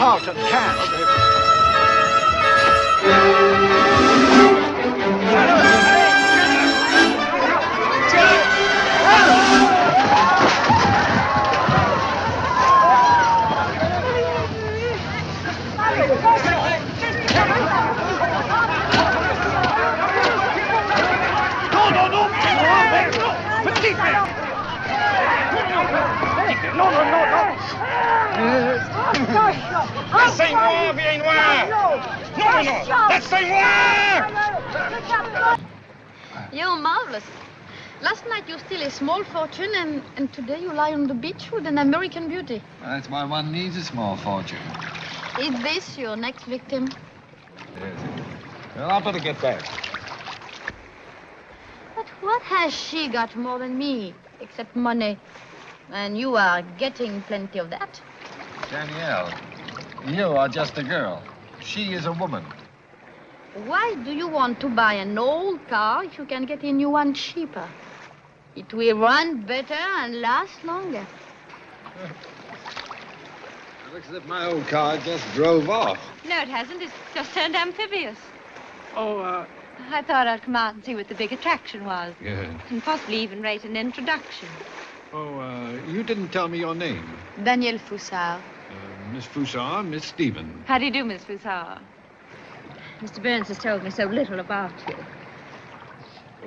Carlton, can. C'est moi, bien noir! Non, non, that's c'est moi! You're marvelous. Last night you steal a small fortune, and today you lie on the beach with an American beauty. That's why one needs a small fortune. Is this your next victim? Yes. Well, I'd better get back. But what has she got more than me, except money? And you are getting plenty of that. Danielle, you are just a girl. She is a woman. Why do you want to buy an old car if you can get a new one cheaper? It will run better and last longer. It looks as if my old car just drove off. No, it hasn't. It's just turned amphibious. Oh, I thought I'd come out and see what the big attraction was. Yeah. And possibly even rate an introduction. You didn't tell me your name. Danielle Foussard. Miss Foussard, Miss Stevens. How do you do, Miss Foussard? Mr. Burns has told me so little about you.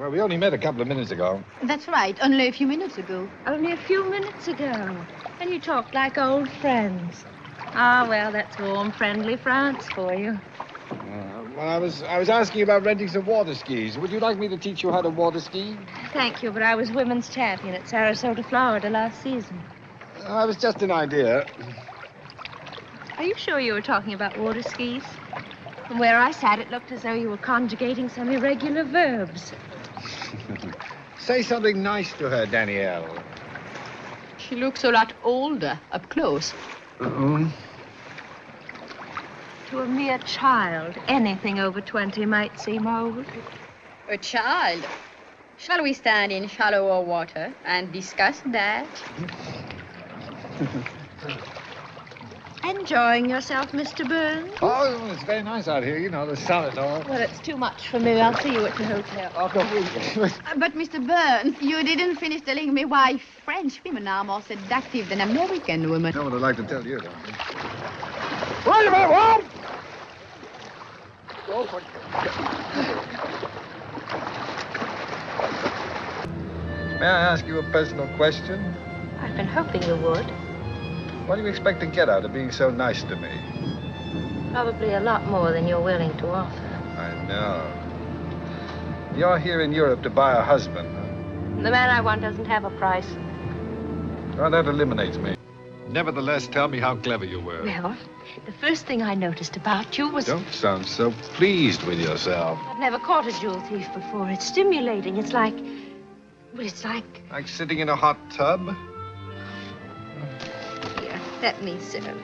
Well, we only met a couple of minutes ago. That's right, only a few minutes ago. Only a few minutes ago. And you talked like old friends. Ah, well, that's warm, friendly France for you. Well, I was asking about renting some water skis. Would you like me to teach you how to water ski? Thank you, but I was women's champion at Sarasota, Florida last season. It was just an idea. Are you sure you were talking about water skis? From where I sat, it looked as though you were conjugating some irregular verbs. Say something nice to her, Danielle. She looks a lot older up close. Uh-oh. To a mere child, anything over 20 might seem old. A child? Shall we stand in shallower water and discuss that? Enjoying yourself, Mr. Burns? Oh, it's very nice out here. You know, the sun and all. Well, it's too much for me. I'll see you at the hotel. I'll go with you. But, Mr. Burns, you didn't finish telling me why French women are more seductive than American women. I know what I'd like to tell you, though. wait a minute, what? May I ask you a personal question? I've been hoping you would. What do you expect to get out of being so nice to me? Probably a lot more than you're willing to offer. I know. You're here in Europe to buy a husband. The man I want doesn't have a price. Well, that eliminates me. Nevertheless, tell me how clever you were. Well, the first thing I noticed about you was... Don't sound so pleased with yourself. I've never caught a jewel thief before. It's stimulating. It's like... Well, it's like... Like sitting in a hot tub? Here, let me serve.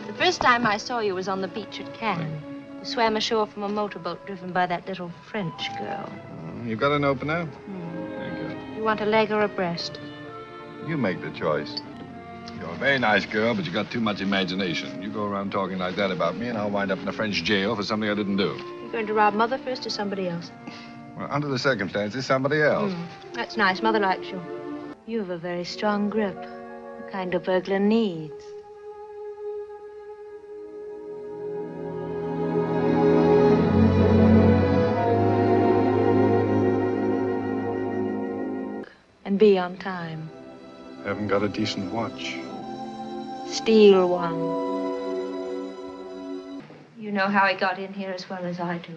The first time I saw you was on the beach at Cannes. You swam ashore from a motorboat driven by that little French girl. You got an opener? Hmm. Very good. You want a leg or a breast? You make the choice. You're a very nice girl, but you got too much imagination. You go around talking like that about me, and I'll wind up in a French jail for something I didn't do. You're going to rob Mother first or somebody else? Well, under the circumstances, somebody else. That's nice. Mother likes you. You have a very strong grip. The kind a burglar needs. And be on time. Haven't got a decent watch. Steal one. You know how he got in here as well as I do.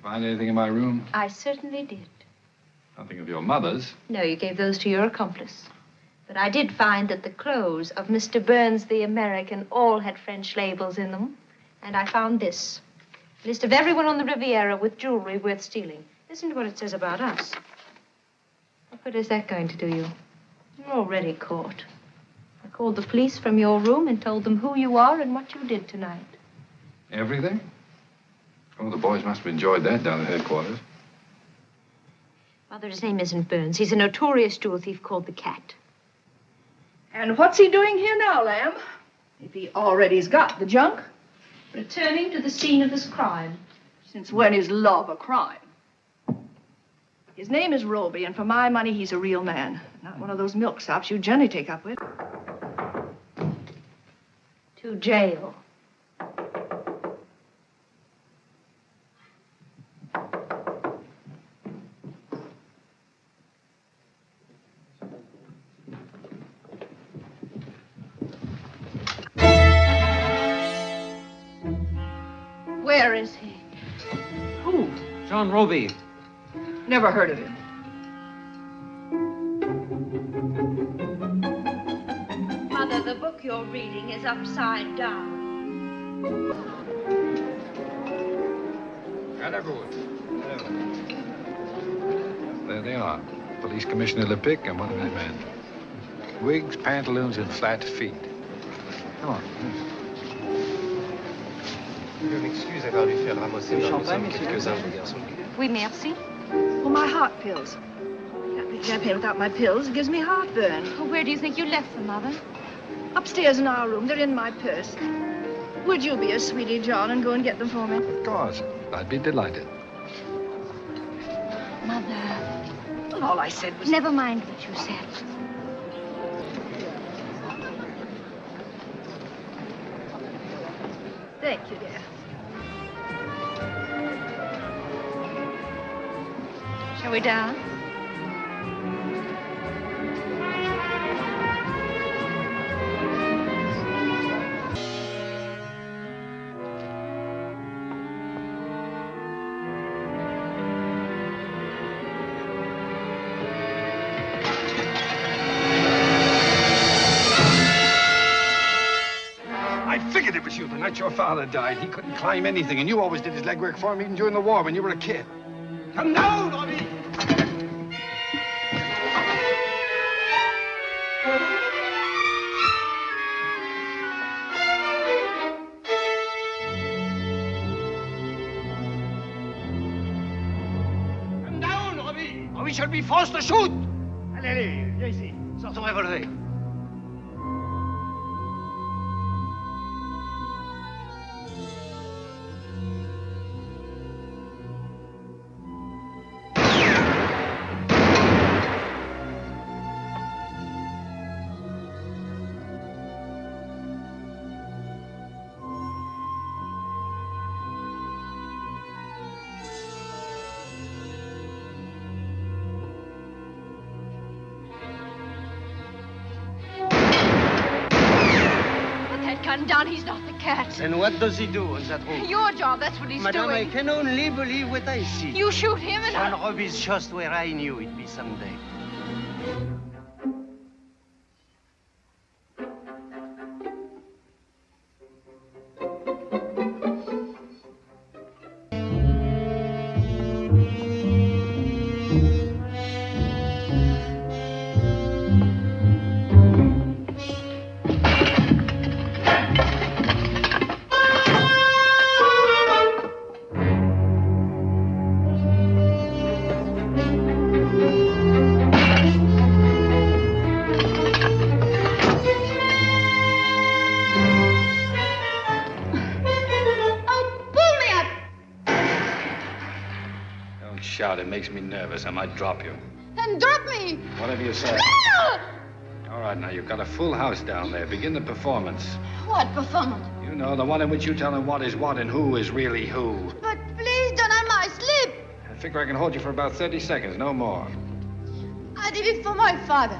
Find anything in my room? I certainly did. Nothing of your mother's. No, you gave those to your accomplice. But I did find that the clothes of Mr. Burns, the American, all had French labels in them. And I found this. A list of everyone on the Riviera with jewelry worth stealing. Listen to what it says about us. What good is that going to do you? You're already caught. I called the police from your room and told them who you are and what you did tonight. Everything? Oh, the boys must have enjoyed that down at headquarters. Mother, his name isn't Burns. He's a notorious jewel thief called the Cat. And what's he doing here now, Lamb? If he already's got the junk, Returning to the scene of this crime. since when is love a crime? His name is Roby, and for my money, he's a real man. Not one of those milksops you generally take up with. To jail. Where is he? Who? John Roby. Never heard of him. Mother, the book you're reading is upside down. Very good. There they are. Police Commissioner Lepic and one of his men. Wigs, pantaloons, and flat feet. Come on. Je m'excuse d'avoir dû faire ramasser dans le sang quelques-uns de garçons. Oui, merci. Well, my heart pills. Can't drink champagne without my pills. It gives me heartburn. Where do you think you left them, Mother? Upstairs in our room. They're in my purse. Would you be a sweetie, John, and go and get them for me? Of course. I'd be delighted. Mother. Well, all I said was... Never mind what you said. Thank you, dear. Shall we dance? I figured it was you the night your father died. He couldn't climb anything, and you always did his legwork for him, even during the war when you were a kid. Come down, Robbie! Come down, Roby, or we shall be forced to shoot. Allez, allez, viens ici. Sors ton revolver. Gun down, he's not the cat. Then what does he do on that room? Your job, that's what he's Madame, I doing. can only believe what I see. You shoot him and John Roby's just where I knew it'd be someday. Shout, it makes me nervous. I might drop you. Then drop me. Whatever you say. All right, now, you've got a full house down there. Begin the performance. What performance? You know, the one in which you tell them what is what and who is really who. But please don't have my slip. I figure I can hold you for about 30 seconds, no more. I did it for my father.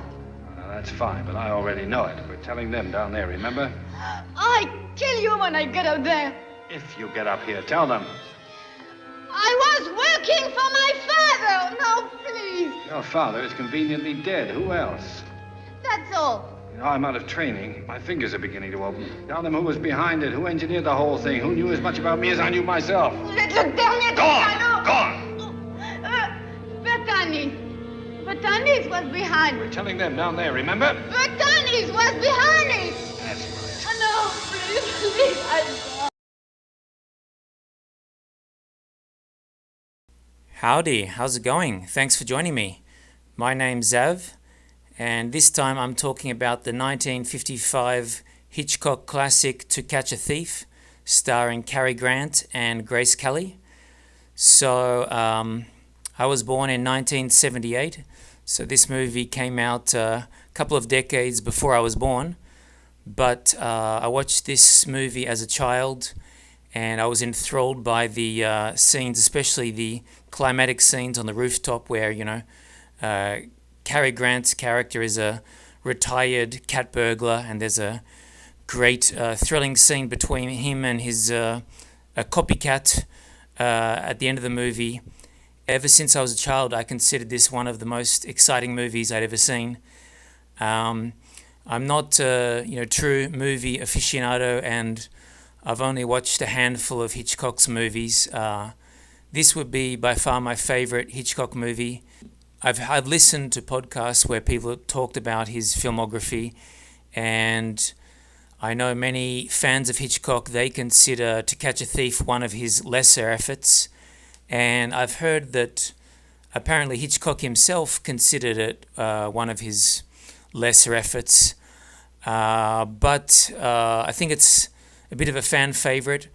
Now, that's fine, but I already know it. We're telling them down there, remember? I kill you when I get up there. If you get up here, tell them. I was working for my father. Now, please. Your father is conveniently dead. Who else? That's all. You know, I'm out of training. My fingers are beginning to open. Tell them who was behind it, who engineered the whole thing, who knew as much about me as I knew myself. C'est le dernier Go on! Go on! Bertanis. Bertanis was behind. We're telling them down there, remember? Bertanis was behind it. That's right. No, please, please. Howdy, how's it going? Thanks for joining me. My name's Zav, and this time I'm talking about the 1955 Hitchcock classic To Catch a Thief, starring Cary Grant and Grace Kelly. So I was born in 1978, so this movie came out a couple of decades before I was born. But I watched this movie as a child, and I was enthralled by the scenes, especially the climatic scenes on the rooftop where, Cary Grant's character is a retired cat burglar, and there's a great thrilling scene between him and his a copycat at the end of the movie. Ever since I was a child, I considered this one of the most exciting movies I'd ever seen. I'm not a true movie aficionado, and I've only watched a handful of Hitchcock's movies. This would be by far my favorite Hitchcock movie. I've listened to podcasts where people have talked about his filmography, and I know many fans of Hitchcock, they consider To Catch a Thief one of his lesser efforts. And I've heard that apparently Hitchcock himself considered it one of his lesser efforts. But I think it's a bit of a fan favorite,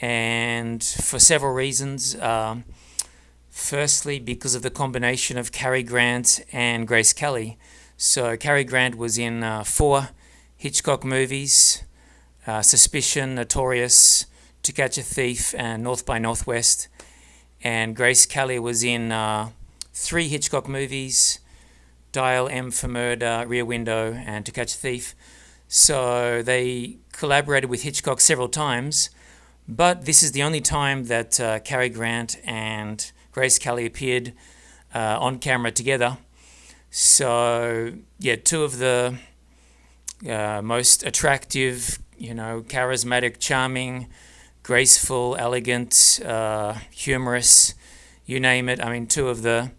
and for several reasons. Firstly, because of the combination of Cary Grant and Grace Kelly. So Cary Grant was in 4 Hitchcock movies: Suspicion, Notorious, To Catch a Thief, and North by Northwest. And Grace Kelly was in 3 Hitchcock movies: Dial M for Murder, Rear Window, and To Catch a Thief. So they collaborated with Hitchcock several times, but this is the only time that Cary Grant and Grace Kelly appeared on camera together. So, yeah, 2 of the most attractive, charismatic, charming, graceful, elegant, humorous, you name it. I mean, 2 of the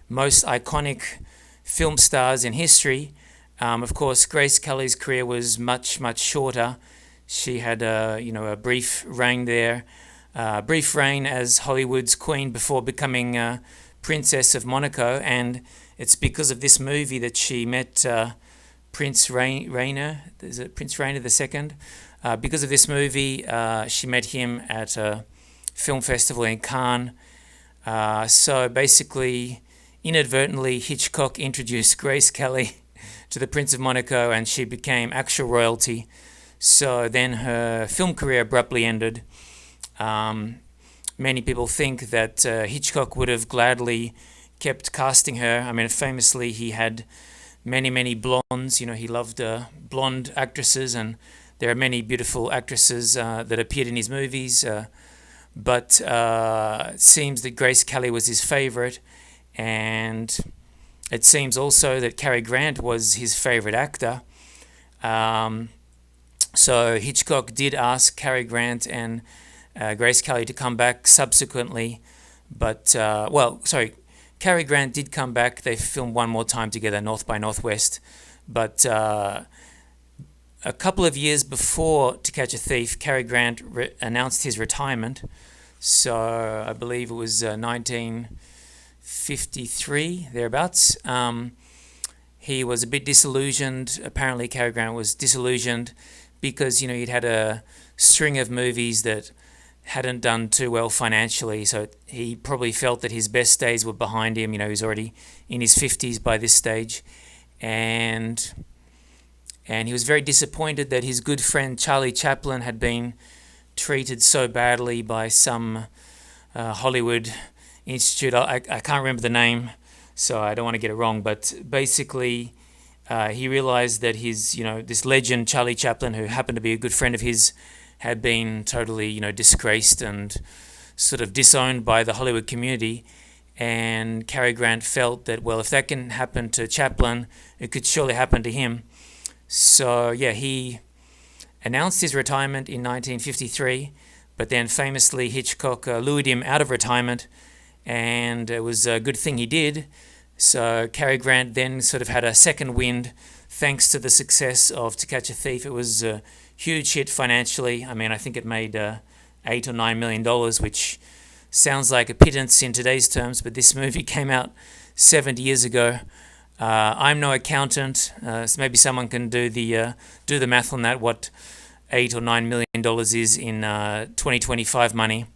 most iconic film stars in history. Of course, Grace Kelly's career was much, much shorter. She had a brief reign there, brief reign as Hollywood's queen before becoming Princess of Monaco, and it's because of this movie that she met Prince Rainier. Is it Prince Rainier II? Because of this movie, she met him at a film festival in Cannes. So basically, inadvertently, Hitchcock introduced Grace Kelly to the Prince of Monaco, and she became actual royalty. So then her film career abruptly ended. Many people think that Hitchcock would have gladly kept casting her. I mean, famously, he had many, many blondes. He loved blonde actresses, and there are many beautiful actresses that appeared in his movies. But it seems that Grace Kelly was his favorite, and it seems also that Cary Grant was his favorite actor. So Hitchcock did ask Cary Grant and Grace Kelly to come back subsequently, but Cary Grant did come back. They filmed one more time together, North by Northwest, but a couple of years before To Catch a Thief, Cary Grant announced his retirement. So I believe it was 1953, thereabouts. He was a bit disillusioned. Apparently Cary Grant was disillusioned because, he'd had a string of movies that hadn't done too well financially, so he probably felt that his best days were behind him. He was already in his 50s by this stage, and he was very disappointed that his good friend Charlie Chaplin had been treated so badly by some Hollywood institute. I can't remember the name, so I don't want to get it wrong, but basically he realized that his, this legend Charlie Chaplin, who happened to be a good friend of his, had been totally, disgraced and sort of disowned by the Hollywood community. And Cary Grant felt that, well, if that can happen to Chaplin, it could surely happen to him. So, yeah, he announced his retirement in 1953, but then famously Hitchcock lured him out of retirement, and it was a good thing he did. So Cary Grant then sort of had a second wind thanks to the success of To Catch a Thief. It was a huge hit financially. I mean, I think it made $8 or $9 million, which sounds like a pittance in today's terms, but this movie came out 70 years ago. I'm no accountant, so maybe someone can do the math on that. What $8 or $9 million is in 2025 money.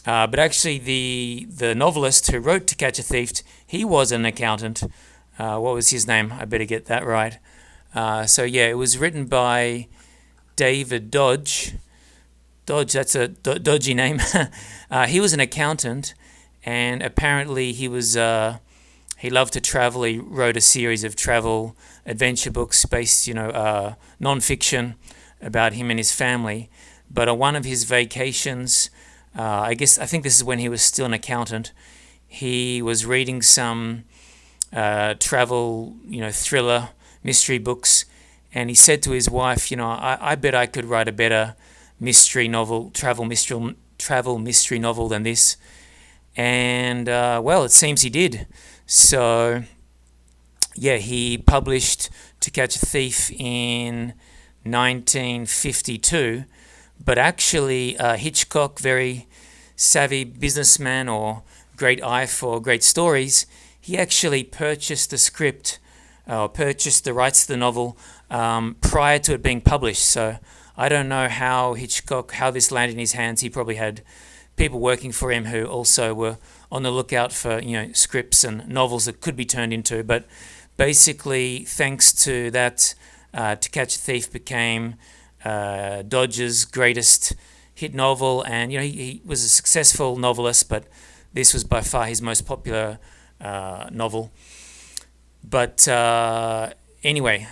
But actually, the novelist who wrote To Catch a Thief, he was an accountant. What was his name? I better get that right. So yeah, it was written by David Dodge. Dodge, that's a dodgy name. He was an accountant, and apparently he loved to travel. He wrote a series of travel adventure books based, non-fiction about him and his family. But on one of his vacations, I think this is when he was still an accountant, he was reading some travel, thriller mystery books, and he said to his wife, I bet I could write a better travel mystery novel than this. And well, it seems he did. So yeah, he published To Catch a Thief in 1952, but actually Hitchcock, very savvy businessman or great eye for great stories, he actually purchased the script, purchased the rights to the novel prior to it being published. So I don't know how this landed in his hands. He probably had people working for him who also were on the lookout for scripts and novels that could be turned into. But basically, thanks to that, To Catch a Thief became Dodge's greatest hit novel, and he was a successful novelist, but this was by far his most popular novel. But anyway,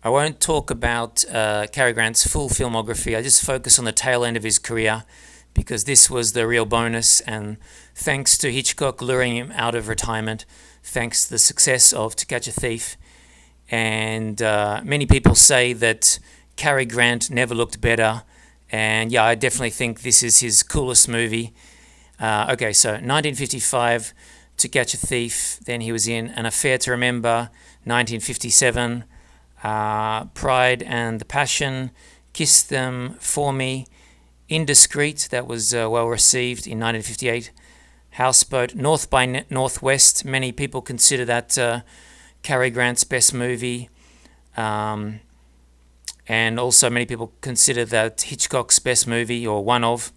I won't talk about Cary Grant's full filmography. I just focus on the tail end of his career, because this was the real bonus, and thanks to Hitchcock luring him out of retirement, thanks to the success of To Catch a Thief. And many people say that Cary Grant never looked better, and yeah, I definitely think this is his coolest movie. Okay, so 1955, To Catch a Thief, then he was in An Affair to Remember, 1957, Pride and the Passion, Kiss Them For Me, Indiscreet, that was well received in 1958, Houseboat, North by Northwest, many people consider that Cary Grant's best movie, and also many people consider that Hitchcock's best movie, or one of.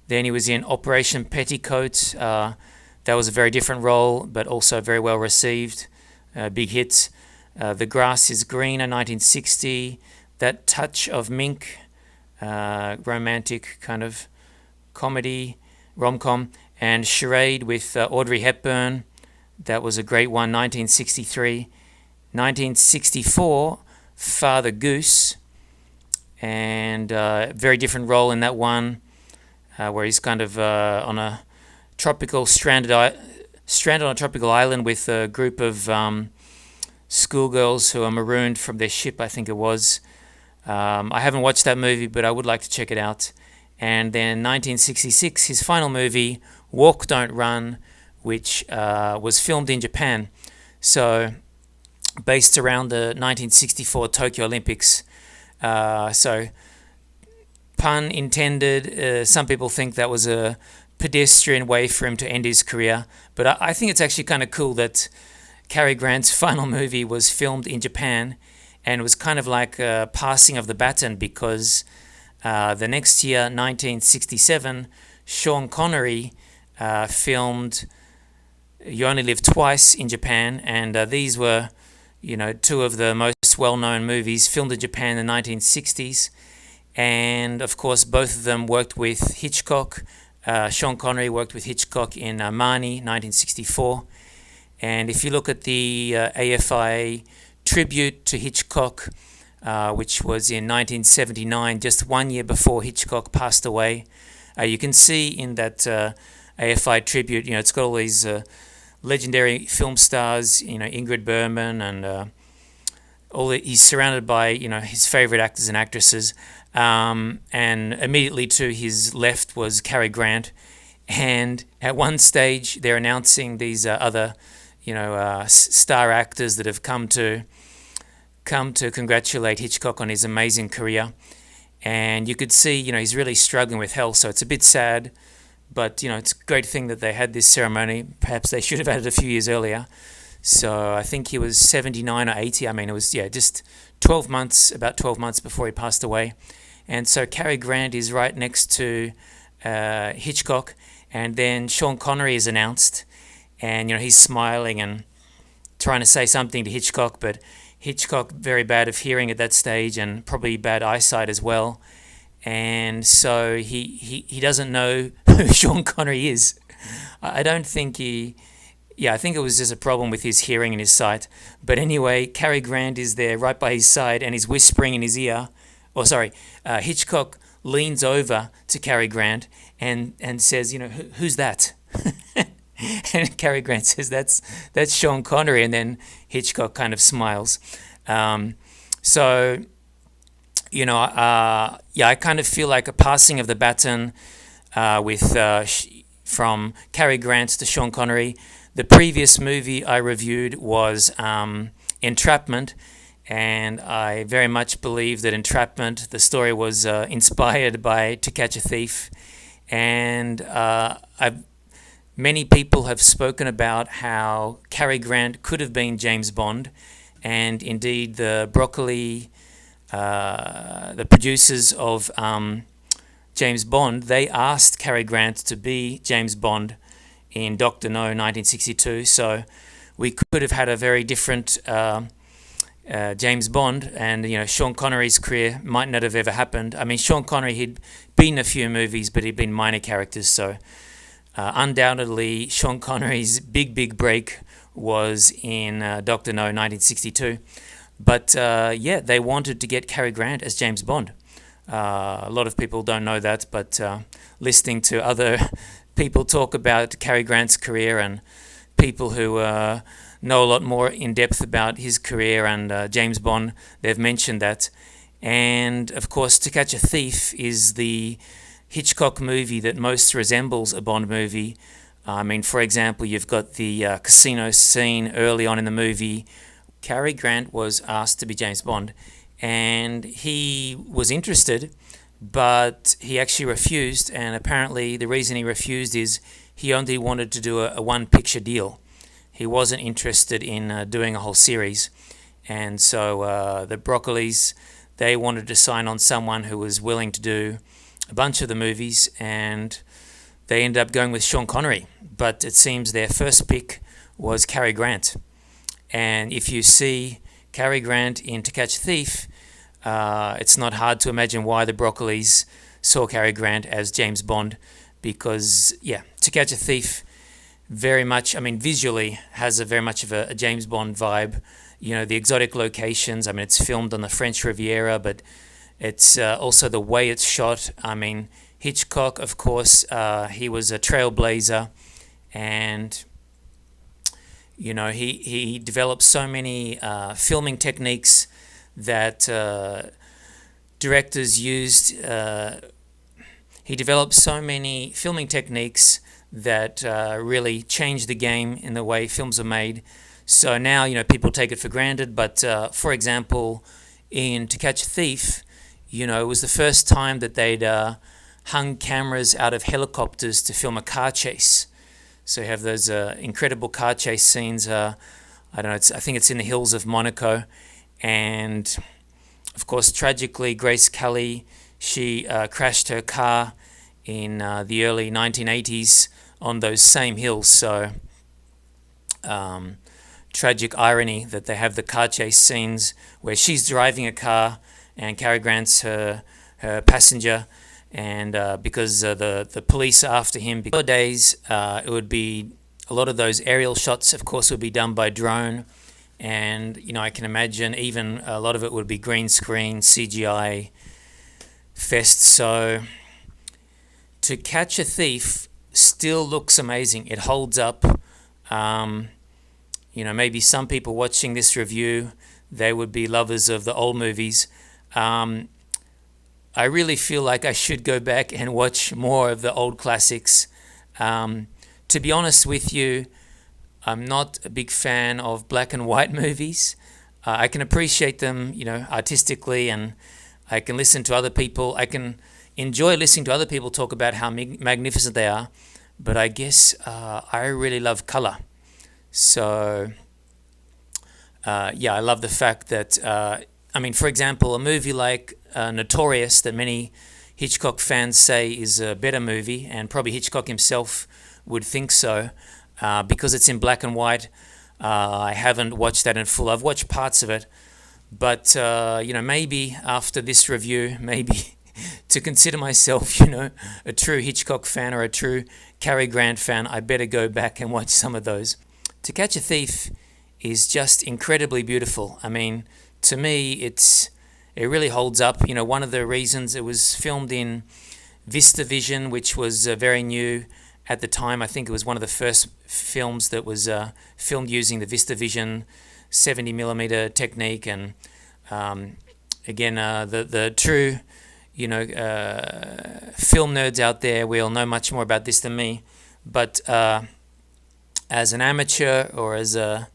Then he was in Operation Petticoat. That was a very different role, but also very well received, big hit. The Grass is Greener, 1960. That Touch of Mink, romantic kind of comedy, rom-com. And Charade with Audrey Hepburn. That was a great one, 1963. 1964, Father Goose. And very different role in that one, where he's kind of on a tropical stranded on a tropical island with a group of schoolgirls who are marooned from their ship, I think it was. I haven't watched that movie, but I would like to check it out. And then 1966, his final movie, Walk, Don't Run, which was filmed in Japan. So based around the 1964 Tokyo Olympics. So pun intended, some people think that was a pedestrian way for him to end his career. But I think it's actually kind of cool that Cary Grant's final movie was filmed in Japan, and it was kind of like a passing of the baton, because the next year, 1967, Sean Connery filmed You Only Live Twice in Japan, and these were, two of the most well-known movies filmed in Japan in the 1960s. And of course, both of them worked with Hitchcock. Sean Connery worked with Hitchcock in Marnie, 1964. And if you look at the AFI tribute to Hitchcock, which was in 1979, just 1 year before Hitchcock passed away, you can see in that AFI tribute, it's got all these legendary film stars, Ingrid Bergman, and he's surrounded by, his favorite actors and actresses. And immediately to his left was Cary Grant. And at one stage, they're announcing these other, star actors that have come to congratulate Hitchcock on his amazing career. And you could see, he's really struggling with health, so it's a bit sad. But, it's a great thing that they had this ceremony. Perhaps they should have had it a few years earlier. So I think he was 79 or 80. I mean, it was, just 12 months, about 12 months before he passed away. And so Cary Grant is right next to Hitchcock, and then Sean Connery is announced, and he's smiling and trying to say something to Hitchcock, but Hitchcock very bad of hearing at that stage and probably bad eyesight as well, and so he doesn't know who Sean Connery is. I don't think I think it was just a problem with his hearing and his sight. But anyway, Cary Grant is there right by his side and he's whispering in his ear. Hitchcock leans over to Cary Grant and says, who's that? And Cary Grant says, that's Sean Connery. And then Hitchcock kind of smiles. I kind of feel like a passing of the baton from Cary Grant to Sean Connery. The previous movie I reviewed was Entrapment, and I very much believe that Entrapment, the story was inspired by To Catch a Thief, and many people have spoken about how Cary Grant could have been James Bond, and indeed the the producers of James Bond, they asked Cary Grant to be James Bond in Dr. No 1962, so we could have had a very different James Bond, and Sean Connery's career might not have ever happened. I mean, Sean Connery, he'd been in a few movies, but he'd been minor characters, so undoubtedly Sean Connery's big break was in Dr. No 1962. But they wanted to get Cary Grant as James Bond. A lot of people don't know that, but listening to other people talk about Cary Grant's career and people who know a lot more in depth about his career and James Bond, they've mentioned that. And of course, To Catch a Thief is the Hitchcock movie that most resembles a Bond movie. I mean, for example, you've got the casino scene early on in the movie. Cary Grant was asked to be James Bond, and he was interested, but he actually refused, and apparently the reason he refused is he only wanted to do a one-picture deal. He wasn't interested in doing a whole series, and so the Broccolis, they wanted to sign on someone who was willing to do a bunch of the movies, and they ended up going with Sean Connery, but it seems their first pick was Cary Grant. And if you see Cary Grant in To Catch a Thief, it's not hard to imagine why the Broccolis saw Cary Grant as James Bond, because, To Catch a Thief very much, I mean, visually has very much of a James Bond vibe. The exotic locations, I mean, it's filmed on the French Riviera, but it's also the way it's shot. I mean, Hitchcock, of course, he was a trailblazer, and he developed so many filming techniques that directors used. He developed so many filming techniques that really changed the game in the way films are made. So now, people take it for granted, but for example, in To Catch a Thief, it was the first time that they'd hung cameras out of helicopters to film a car chase. So you have those incredible car chase scenes. I think it's in the hills of Monaco. And, of course, tragically, Grace Kelly, she crashed her car in the early 1980s on those same hills. So tragic irony that they have the car chase scenes where she's driving a car and Cary Grant's her passenger, and because the police are after him. Nowadays, it would be a lot of those aerial shots, of course, would be done by drone, and I can imagine even a lot of it would be green screen, CGI fest. So To Catch a Thief still looks amazing. It holds up. Maybe some people watching this review, they would be lovers of the old movies. I really feel like I should go back and watch more of the old classics. To be honest with you, I'm not a big fan of black and white movies. I can appreciate them, artistically, and I can listen to other people. I can enjoy listening to other people talk about how magnificent they are, but I guess I really love color. So I love the fact that, for example, a movie like Notorious, that many Hitchcock fans say is a better movie, and probably Hitchcock himself would think so, because it's in black and white. I haven't watched that in full. I've watched parts of it, but maybe after this review, maybe to consider myself, a true Hitchcock fan or a true Cary Grant fan, I better go back and watch some of those. To Catch a Thief is just incredibly beautiful. I mean, to me, it really holds up. One of the reasons it was filmed in VistaVision, which was very new at the time. I think it was one of the first films that was filmed using the VistaVision 70mm technique. And again, the true, film nerds out there will know much more about this than me. But as an amateur or as a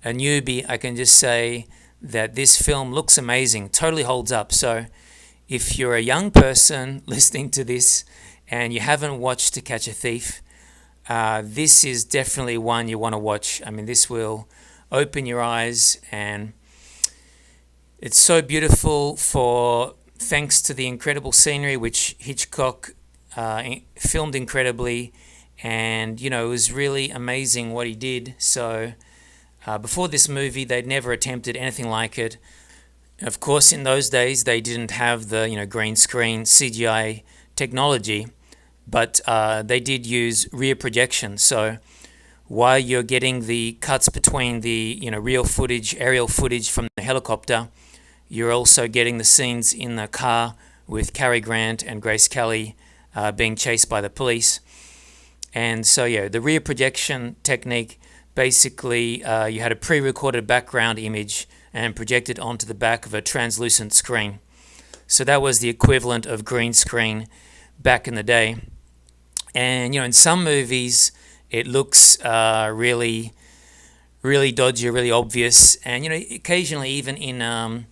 newbie, I can just say that this film looks amazing, totally holds up. So if you're a young person listening to this and you haven't watched To Catch a Thief, this is definitely one you want to watch. I mean, this will open your eyes, and it's so beautiful thanks to the incredible scenery, which Hitchcock filmed incredibly, and, it was really amazing what he did. So before this movie, they'd never attempted anything like it. Of course, in those days, they didn't have the, green screen CGI technology, but they did use rear projection. So while you're getting the cuts between the, real footage, aerial footage from the helicopter, you're also getting the scenes in the car with Cary Grant and Grace Kelly being chased by the police. And so, the rear projection technique, basically, you had a pre-recorded background image and projected onto the back of a translucent screen. So that was the equivalent of green screen back in the day. And, in some movies, it looks really, really dodgy, really obvious. And, occasionally even in,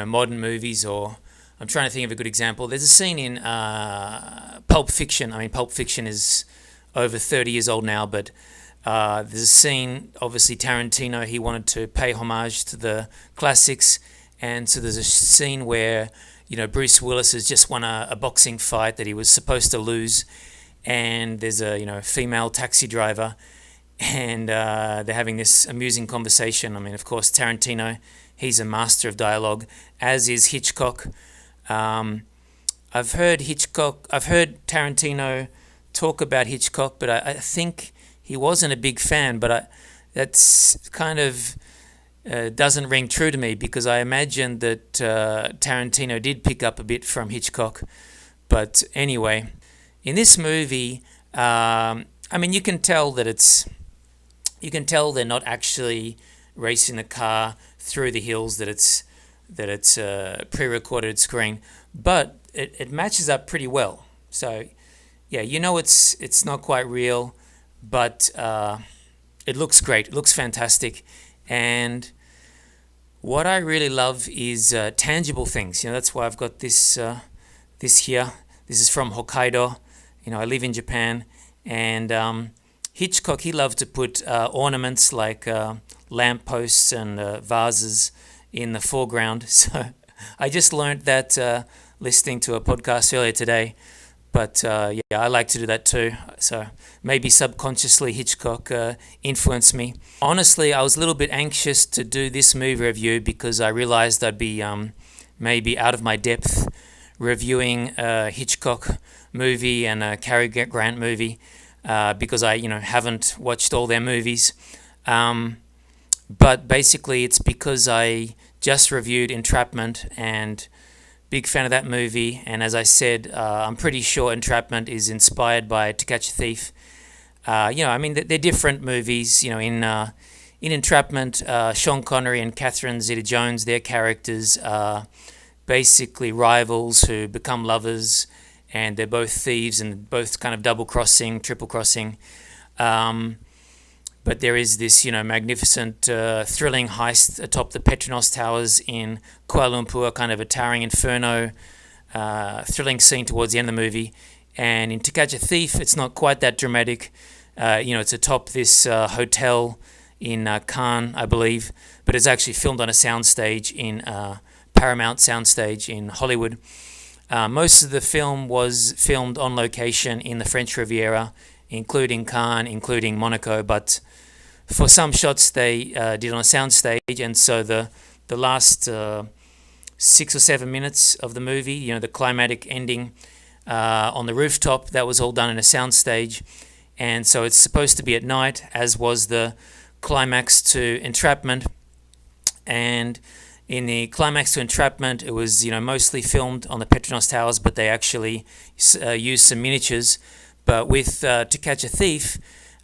modern movies, or I'm trying to think of a good example. There's a scene in Pulp Fiction. I mean, Pulp Fiction is over 30 years old now, but there's a scene, obviously Tarantino, he wanted to pay homage to the classics, and so there's a scene where, Bruce Willis has just won a boxing fight that he was supposed to lose, and there's a, female taxi driver, and they're having this amusing conversation. I mean, of course, Tarantino, he's a master of dialogue, as is Hitchcock. I've heard Tarantino talk about Hitchcock, but I think he wasn't a big fan, but that's kind of doesn't ring true to me, because I imagine that Tarantino did pick up a bit from Hitchcock. But anyway, in this movie, you can tell that they're not actually racing the car through the hills, that it's a pre-recorded screen, but it matches up pretty well. So it's not quite real, but it looks great. It looks fantastic. And what I really love is tangible things. That's why I've got this here. This is from Hokkaido. I live in Japan. And Hitchcock, he loved to put ornaments like lampposts and vases in the foreground. So I just learned that listening to a podcast earlier today. But I like to do that too. So maybe subconsciously Hitchcock influenced me. Honestly, I was a little bit anxious to do this movie review because I realized I'd be maybe out of my depth reviewing a Hitchcock movie and a Cary Grant movie because I haven't watched all their movies. But basically it's because I just reviewed Entrapment, and big fan of that movie, and as I said, I'm pretty sure Entrapment is inspired by To Catch a Thief. They're different movies. In Entrapment, Sean Connery and Catherine Zeta-Jones, their characters are basically rivals who become lovers, and they're both thieves and both kind of double-crossing, triple-crossing. But there is this, magnificent, thrilling heist atop the Petronas Towers in Kuala Lumpur, kind of a towering inferno, thrilling scene towards the end of the movie. And in To Catch a Thief, it's not quite that dramatic. It's atop this hotel in Cannes, I believe, but it's actually filmed on a soundstage in Paramount soundstage in Hollywood. Most of the film was filmed on location in the French Riviera, including Cannes, including Monaco, but for some shots they did on a soundstage, and so the last 6 or 7 minutes of the movie, the climatic ending on the rooftop, that was all done in a soundstage. And so it's supposed to be at night, as was the climax to Entrapment. And in the climax to Entrapment, it was mostly filmed on the Petronas Towers, but they actually used some miniatures. But with To Catch a Thief,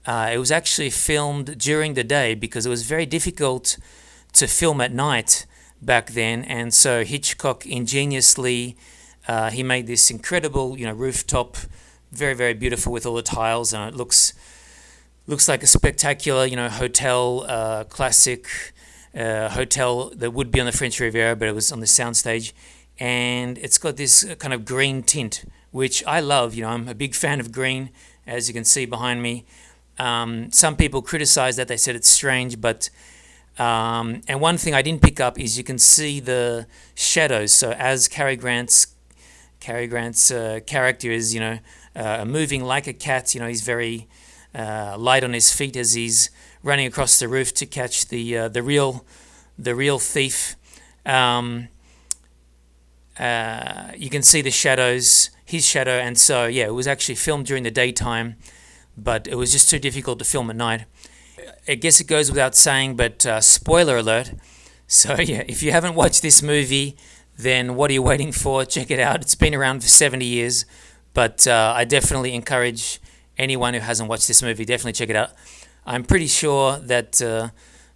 it was actually filmed during the day because it was very difficult to film at night back then. And so Hitchcock ingeniously, he made this incredible, rooftop, very, very beautiful with all the tiles, and it looks like a spectacular, hotel, classic hotel that would be on the French Riviera, but it was on the soundstage. And it's got this kind of green tint, which I love. I'm a big fan of green, as you can see behind me. Some people criticize that. They said it's strange, but and one thing I didn't pick up is you can see the shadows. So as Cary Grant's character is, moving like a cat. He's very light on his feet as he's running across the roof to catch the real thief. You can see the shadows, his shadow, and so it was actually filmed during the daytime, but it was just too difficult to film at night. I guess it goes without saying, but spoiler alert. So if you haven't watched this movie, then what are you waiting for? Check it out. It's been around for 70 years, but I definitely encourage anyone who hasn't watched this movie, definitely check it out. I'm pretty sure that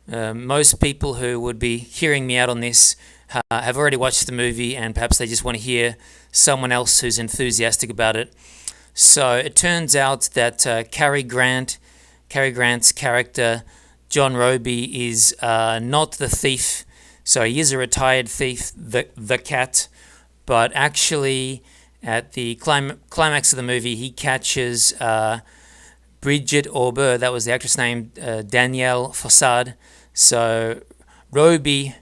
most people who would be hearing me out on this have already watched the movie, and perhaps they just want to hear someone else who's enthusiastic about it. So it turns out that Cary Grant's character, John Roby, is not the thief. So he is a retired thief, the cat, but actually at the climax of the movie, he catches Brigitte Aubert, that was the actress name, Danielle Fossard. So Roby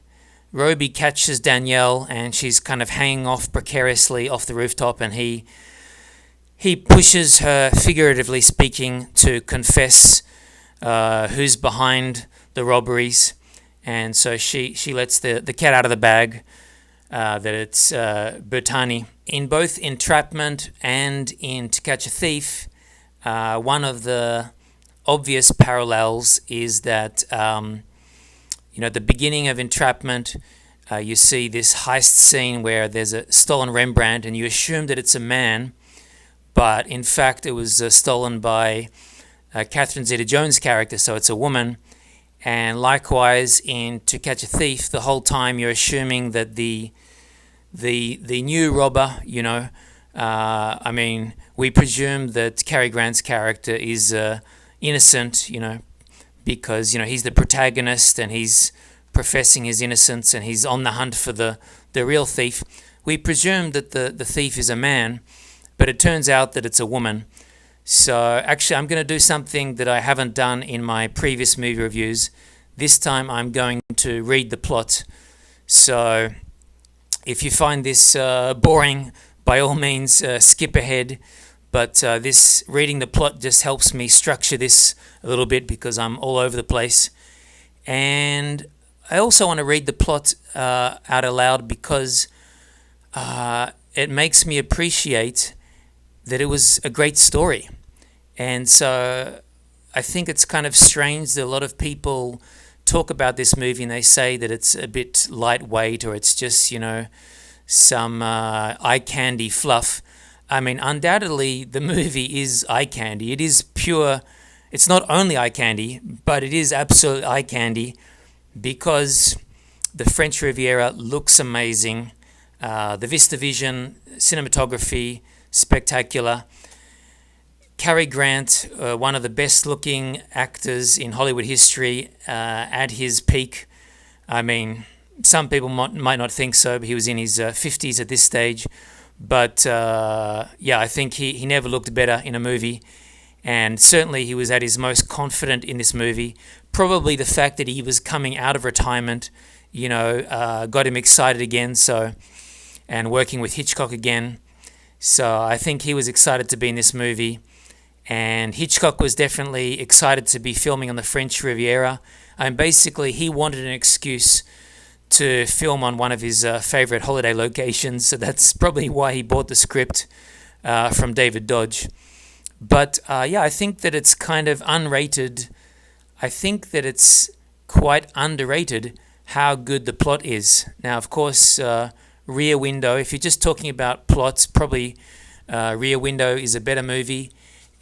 catches Danielle, and she's kind of hanging off precariously off the rooftop, and he pushes her, figuratively speaking, to confess who's behind the robberies. And so she lets the cat out of the bag, that it's Bertani. In both Entrapment and in To Catch a Thief, one of the obvious parallels is that, at the beginning of Entrapment, you see this heist scene where there's a stolen Rembrandt, and you assume that it's a man, but in fact it was stolen by Catherine Zeta-Jones' character, so it's a woman. And likewise in To Catch a Thief, the whole time you're assuming that the new robber, we presume that Cary Grant's character is innocent, because he's the protagonist and he's professing his innocence and he's on the hunt for the real thief. We presume that the thief is a man, but it turns out that it's a woman. So actually I'm going to do something that I haven't done in my previous movie reviews. This time I'm going to read the plot. So if you find this boring, by all means skip ahead. But this reading the plot just helps me structure this a little bit because I'm all over the place. And I also want to read the plot out aloud because it makes me appreciate that it was a great story. And so I think it's kind of strange that a lot of people talk about this movie and they say that it's a bit lightweight or it's just, some eye candy fluff. I mean, undoubtedly the movie is eye candy. It is pure, it's not only eye candy, but it is absolute eye candy because the French Riviera looks amazing. The Vista Vision, cinematography, spectacular. Cary Grant, one of the best-looking actors in Hollywood history, at his peak. I mean, some people might not think so, but he was in his 50s at this stage. But I think he never looked better in a movie. And certainly he was at his most confident in this movie. Probably the fact that he was coming out of retirement, got him excited again. And working with Hitchcock again. So I think he was excited to be in this movie. And Hitchcock was definitely excited to be filming on the French Riviera. And basically he wanted an excuse to film on one of his favorite holiday locations. So that's probably why he bought the script from David Dodge. But I think that it's kind of unrated. I think that it's quite underrated how good the plot is. Now, of course, Rear Window, if you're just talking about plots, probably Rear Window is a better movie.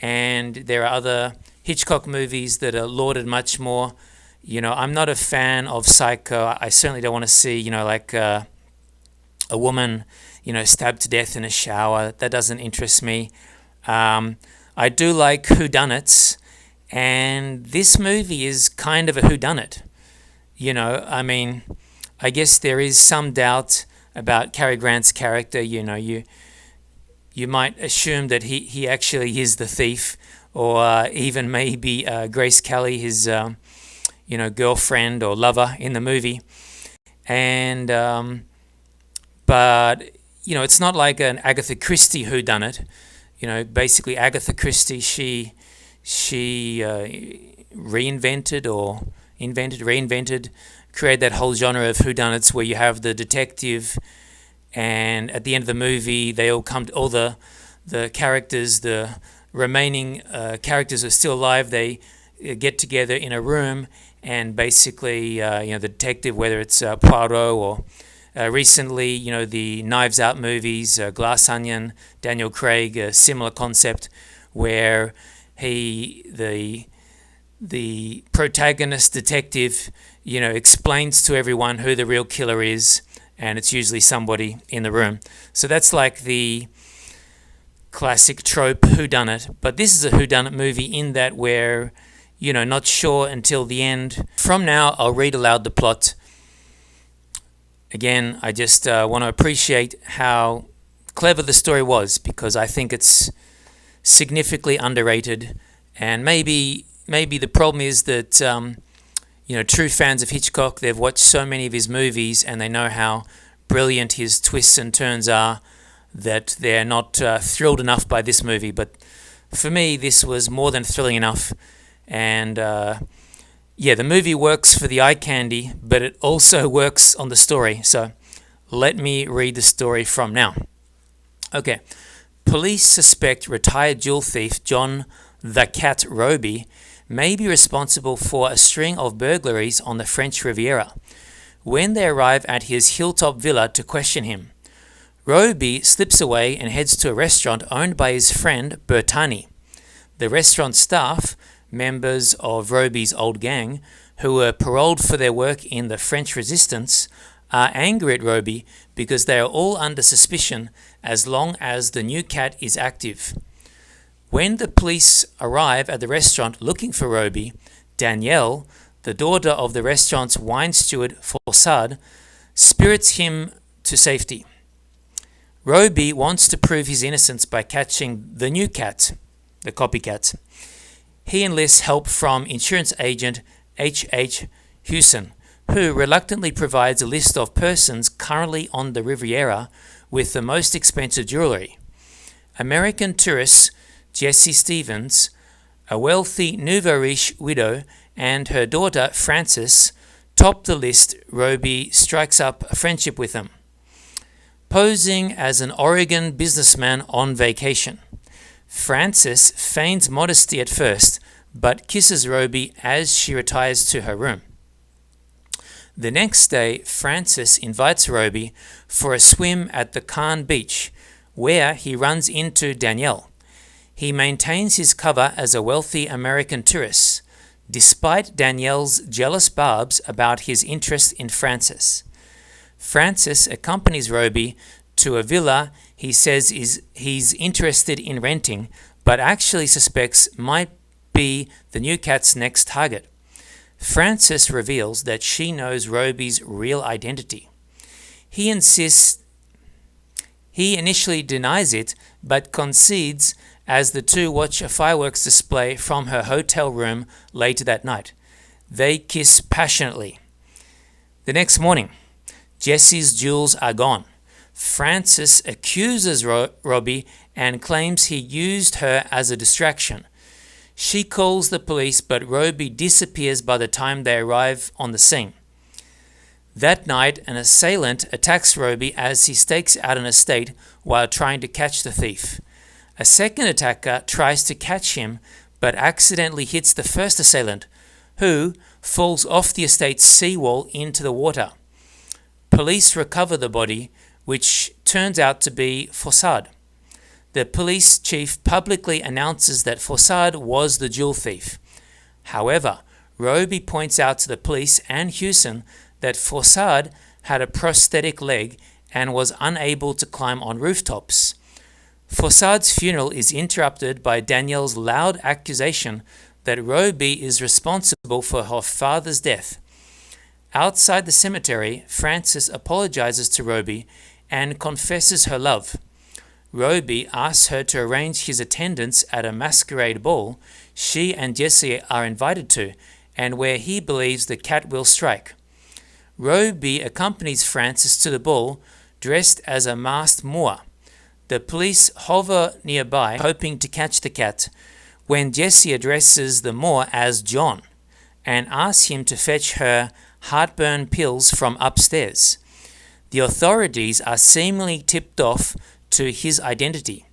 And there are other Hitchcock movies that are lauded much more. I'm not a fan of Psycho. I certainly don't want to see, a woman, stabbed to death in a shower. That doesn't interest me. I do like whodunits, and this movie is kind of a whodunit. I guess there is some doubt about Cary Grant's character. You might assume that he actually is the thief, or even maybe Grace Kelly, his girlfriend or lover in the movie. And but it's not like an Agatha Christie whodunit. Basically Agatha Christie, she reinvented, created that whole genre of whodunits where you have the detective, and at the end of the movie they all all the characters, the remaining characters are still alive. They get together in a room, and basically the detective, whether it's Poirot or recently, the Knives Out movies, Glass Onion, Daniel Craig, a similar concept where the protagonist detective, explains to everyone who the real killer is, and it's usually somebody in the room. So that's like the classic trope whodunit. But this is a whodunit movie in that we're, not sure until the end. From now, I'll read aloud the plot. Again, I just want to appreciate how clever the story was, because I think it's significantly underrated. And maybe the problem is that true fans of Hitchcock, they've watched so many of his movies and they know how brilliant his twists and turns are, that they're not thrilled enough by this movie. But for me, this was more than thrilling enough. And the movie works for the eye candy, but it also works on the story. So let me read the story from now. Okay. Police suspect retired jewel thief John the Cat Roby may be responsible for a string of burglaries on the French Riviera. When they arrive at his hilltop villa to question him, Roby slips away and heads to a restaurant owned by his friend Bertani. The restaurant staff, members of Roby's old gang, who were paroled for their work in the French Resistance, are angry at Roby because they are all under suspicion as long as the new cat is active. When the police arrive at the restaurant looking for Roby, Danielle, the daughter of the restaurant's wine steward Forçade, spirits him to safety. Roby wants to prove his innocence by catching the new cat, the copycat. He enlists help from insurance agent H.H. Hewson, who reluctantly provides a list of persons currently on the Riviera with the most expensive jewelry. American tourists Jessie Stevens, a wealthy nouveau riche widow, and her daughter Frances top the list. Roby strikes up a friendship with them. Posing as an Oregon businessman on vacation, Frances feigns modesty at first, but kisses Roby as she retires to her room. The next day, Frances invites Roby for a swim at the Cannes beach, where he runs into Danielle. He maintains his cover as a wealthy American tourist, despite Danielle's jealous barbs about his interest in Frances. Frances accompanies Roby to a villa he says he's interested in renting, but actually suspects might be the new cat's next target. Frances reveals that she knows Roby's real identity. He initially denies it, but concedes as the two watch a fireworks display from her hotel room later that night. They kiss passionately. The next morning, Jesse's jewels are gone. Francis accuses Robbie and claims he used her as a distraction. She calls the police, but Robbie disappears by the time they arrive on the scene. That night, an assailant attacks Robbie as he stakes out an estate while trying to catch the thief. A second attacker tries to catch him, but accidentally hits the first assailant, who falls off the estate's seawall into the water. Police recover the body, which turns out to be Fossard. The police chief publicly announces that Fossard was the jewel thief. However, Robbie points out to the police and Hewson that Fossard had a prosthetic leg and was unable to climb on rooftops. Fossard's funeral is interrupted by Danielle's loud accusation that Robbie is responsible for her father's death. Outside the cemetery, Frances apologizes to Robbie and confesses her love. Robbie asks her to arrange his attendance at a masquerade ball she and Jesse are invited to, and where he believes the cat will strike. Robbie accompanies Frances to the ball, dressed as a masked Moor. The police hover nearby, hoping to catch the cat, when Jesse addresses the Moor as John and asks him to fetch her heartburn pills from upstairs. The authorities are seemingly tipped off to his identity.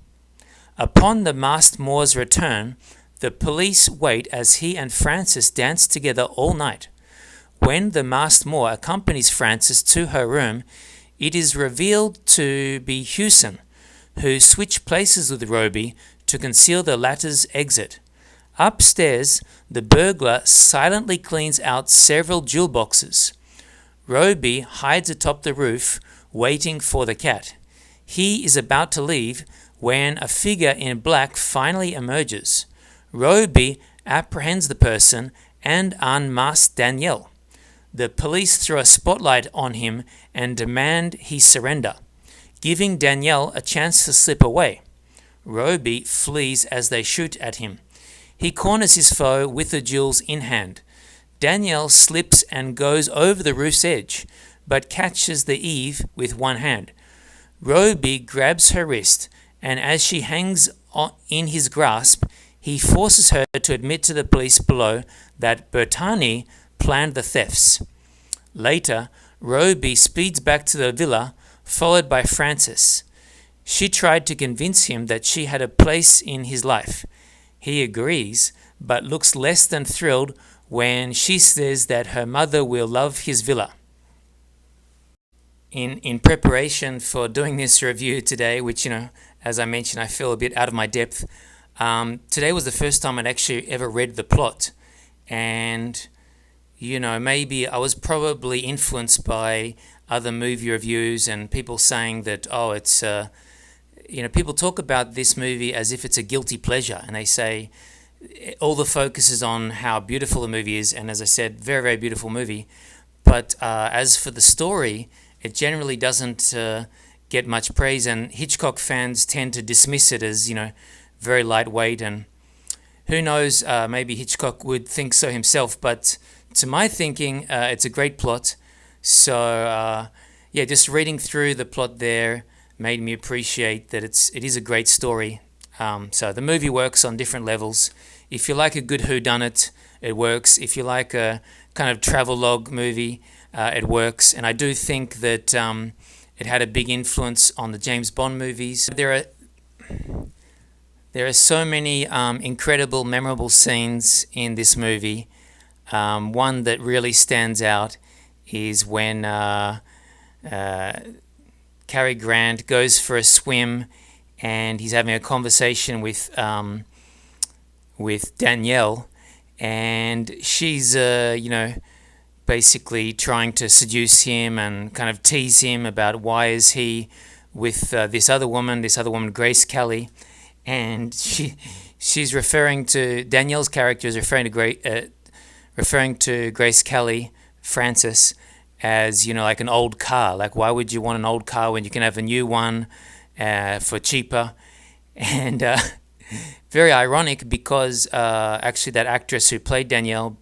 Upon the masked Moor's return, the police wait as he and Frances dance together all night. When the masked Moor accompanies Frances to her room, it is revealed to be Hewson, who switched places with Robbie to conceal the latter's exit. Upstairs, the burglar silently cleans out several jewel boxes. Robbie hides atop the roof, waiting for the cat. He is about to leave when a figure in black finally emerges. Robbie apprehends the person and unmasks Danielle. The police throw a spotlight on him and demand he surrender, giving Danielle a chance to slip away. Robbie flees as they shoot at him. He corners his foe with the jewels in hand. Danielle slips and goes over the roof's edge, but catches the eave with one hand. Robbie grabs her wrist, and as she hangs in his grasp, he forces her to admit to the police below that Bertani planned the thefts. Later, Robbie speeds back to the villa, followed by Frances. She tried to convince him that she had a place in his life. He agrees, but looks less than thrilled when she says that her mother will love his villa. In preparation for doing this review today, which, as I mentioned, I feel a bit out of my depth, today was the first time I'd actually ever read the plot. And, maybe I was probably influenced by other movie reviews and people saying that, it's, people talk about this movie as if it's a guilty pleasure. And they say all the focus is on how beautiful the movie is. And as I said, very, very beautiful movie. But as for the story, it generally doesn't get much praise, and Hitchcock fans tend to dismiss it as, very lightweight, and who knows, maybe Hitchcock would think so himself, but to my thinking, it's a great plot. So, just reading through the plot there made me appreciate that it is a great story. So the movie works on different levels. If you like a good whodunit, it works. If you like a kind of travelogue movie, it works. And I do think that it had a big influence on the James Bond movies. There are so many incredible, memorable scenes in this movie. One that really stands out is when Cary Grant goes for a swim and he's having a conversation with Danielle, and she's basically trying to seduce him and kind of tease him about why is he with this other woman, Grace Kelly, and she's referring to Danielle's character is referring to Grace Kelly, Frances, as like an old car. Like, why would you want an old car when you can have a new one for cheaper? And very ironic because actually that actress who played Danielle,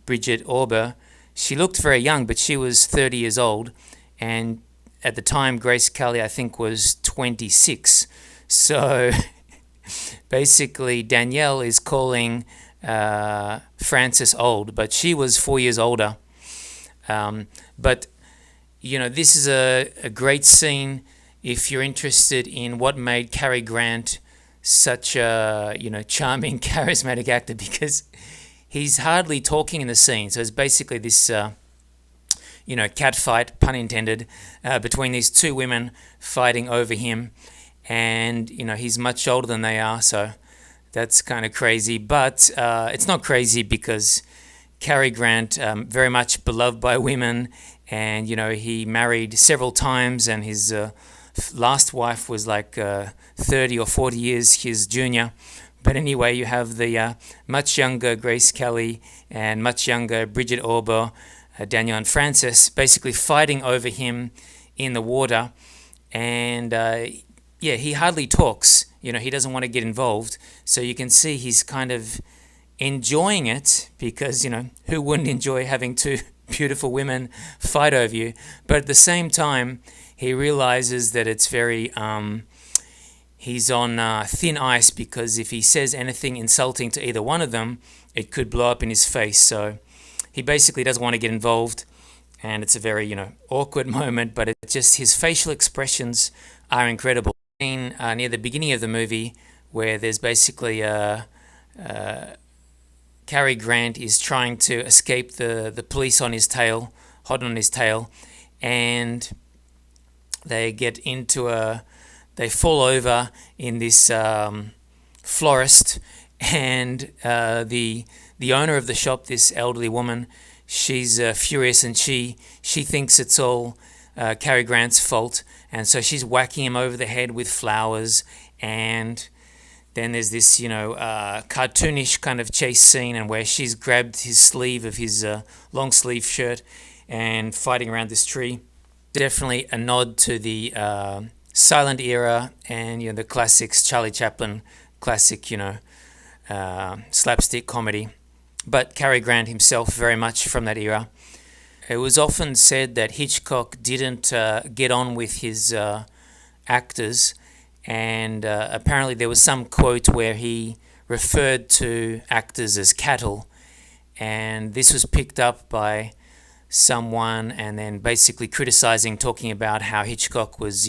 Bridget Orber, she looked very young, but she was 30 years old. And at the time, Grace Kelly, I think, was 26. So basically, Danielle is calling Frances old, but she was 4 years older. But, this is a great scene if you're interested in what made Cary Grant such a, charming, charismatic actor, because he's hardly talking in the scene. So it's basically this, cat fight, pun intended, between these two women fighting over him. And, he's much older than they are, so that's kind of crazy. But it's not crazy because Cary Grant, very much beloved by women, and, he married several times, and his last wife was like 30 or 40 years his junior. But anyway, you have the much younger Grace Kelly and much younger Bridget Orber, Danielle and Frances, basically fighting over him in the water. And he hardly talks. He doesn't want to get involved. So you can see he's kind of enjoying it because, who wouldn't enjoy having two beautiful women fight over you? But at the same time, he realizes that it's very, he's on thin ice, because if he says anything insulting to either one of them, it could blow up in his face. So he basically doesn't want to get involved, and it's a very, awkward moment, but it's just his facial expressions are incredible. Near the beginning of the movie, where there's basically Cary Grant is trying to escape the police on his tail, hot on his tail, and they get into they fall over in this florist, and the owner of the shop, this elderly woman, she's furious, and she thinks it's all Cary Grant's fault, and so she's whacking him over the head with flowers. And then there's this cartoonish kind of chase scene, and where she's grabbed his sleeve of his long sleeve shirt and fighting around this tree. Definitely a nod to the silent era and the classics, Charlie Chaplin classic, slapstick comedy. But Cary Grant himself very much from that era. It was often said that Hitchcock didn't get on with his actors, and apparently there was some quote where he referred to actors as cattle, and this was picked up by someone and then basically criticizing, talking about how Hitchcock was,